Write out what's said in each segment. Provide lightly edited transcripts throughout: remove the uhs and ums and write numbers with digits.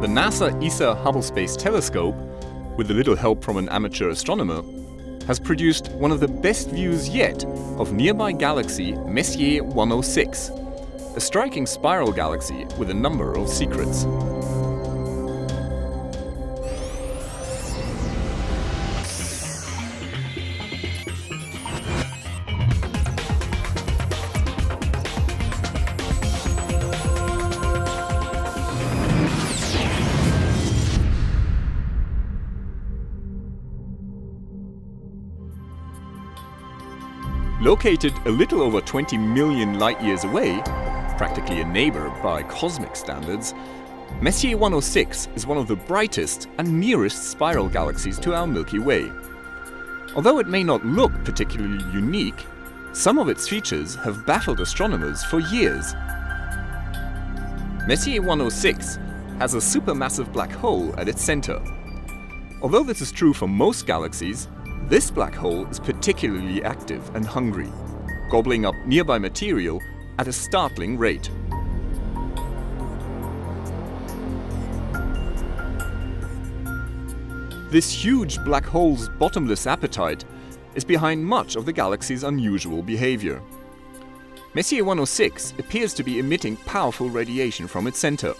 The NASA ESA Hubble Space Telescope, with a little help from an amateur astronomer, has produced one of the best views yet of nearby galaxy Messier 106, a striking spiral galaxy with a number of secrets. Located a little over 20 million light-years away, practically a neighbor by cosmic standards, Messier 106 is one of the brightest and nearest spiral galaxies to our Milky Way. Although it may not look particularly unique, some of its features have baffled astronomers for years. Messier 106 has a supermassive black hole at its center. Although this is true for most galaxies, this black hole is particularly active and hungry, gobbling up nearby material at a startling rate. This huge black hole's bottomless appetite is behind much of the galaxy's unusual behavior. Messier 106 appears to be emitting powerful radiation from its center,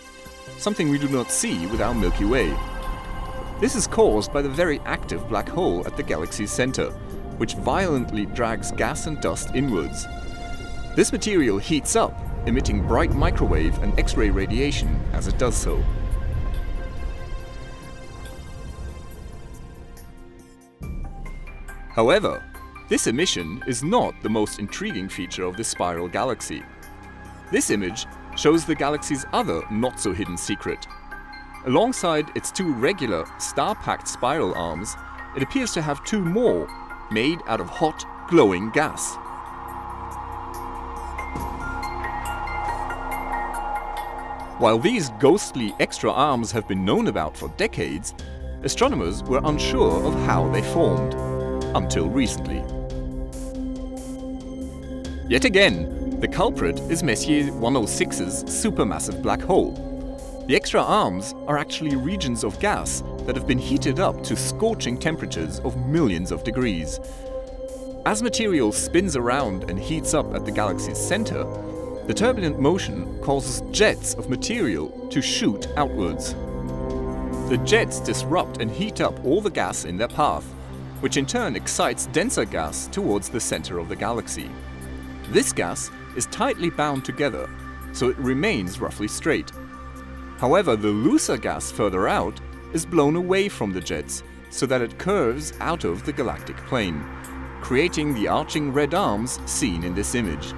something we do not see with our Milky Way. This is caused by the very active black hole at the galaxy's center, which violently drags gas and dust inwards. This material heats up, emitting bright microwave and X-ray radiation as it does so. However, this emission is not the most intriguing feature of this spiral galaxy. This image shows the galaxy's other not-so-hidden secret. Alongside its two regular, star-packed spiral arms, it appears to have two more, made out of hot, glowing gas. While these ghostly extra arms have been known about for decades, astronomers were unsure of how they formed, until recently. Yet again, the culprit is Messier 106's supermassive black hole. The extra arms are actually regions of gas that have been heated up to scorching temperatures of millions of degrees. As material spins around and heats up at the galaxy's center, the turbulent motion causes jets of material to shoot outwards. The jets disrupt and heat up all the gas in their path, which in turn excites denser gas towards the center of the galaxy. This gas is tightly bound together, so it remains roughly straight. However, the looser gas further out is blown away from the jets so that it curves out of the galactic plane, creating the arching red arms seen in this image.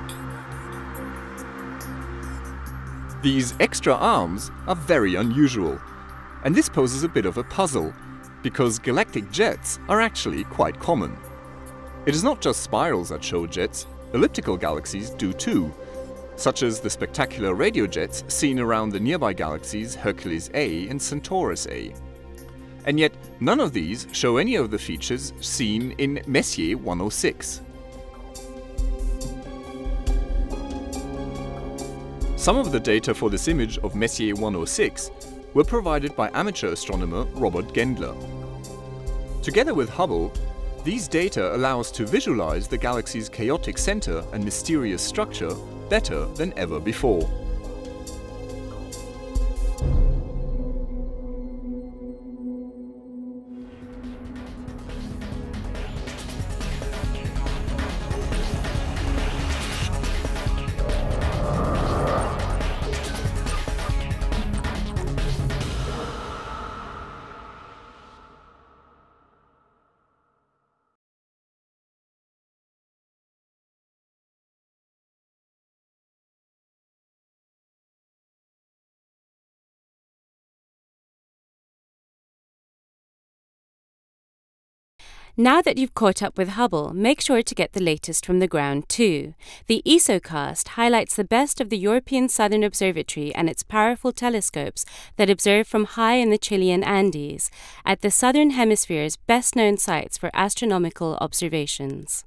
These extra arms are very unusual, and this poses a bit of a puzzle, because galactic jets are actually quite common. It is not just spirals that show jets, elliptical galaxies do too, such as the spectacular radio jets seen around the nearby galaxies Hercules A and Centaurus A. And yet, none of these show any of the features seen in Messier 106. Some of the data for this image of Messier 106 were provided by amateur astronomer Robert Gendler. Together with Hubble, these data allow us to visualize the galaxy's chaotic center and mysterious structure better than ever before. Now that you've caught up with Hubble, make sure to get the latest from the ground too. The ESOcast highlights the best of the European Southern Observatory and its powerful telescopes that observe from high in the Chilean Andes, at the Southern Hemisphere's best-known sites for astronomical observations.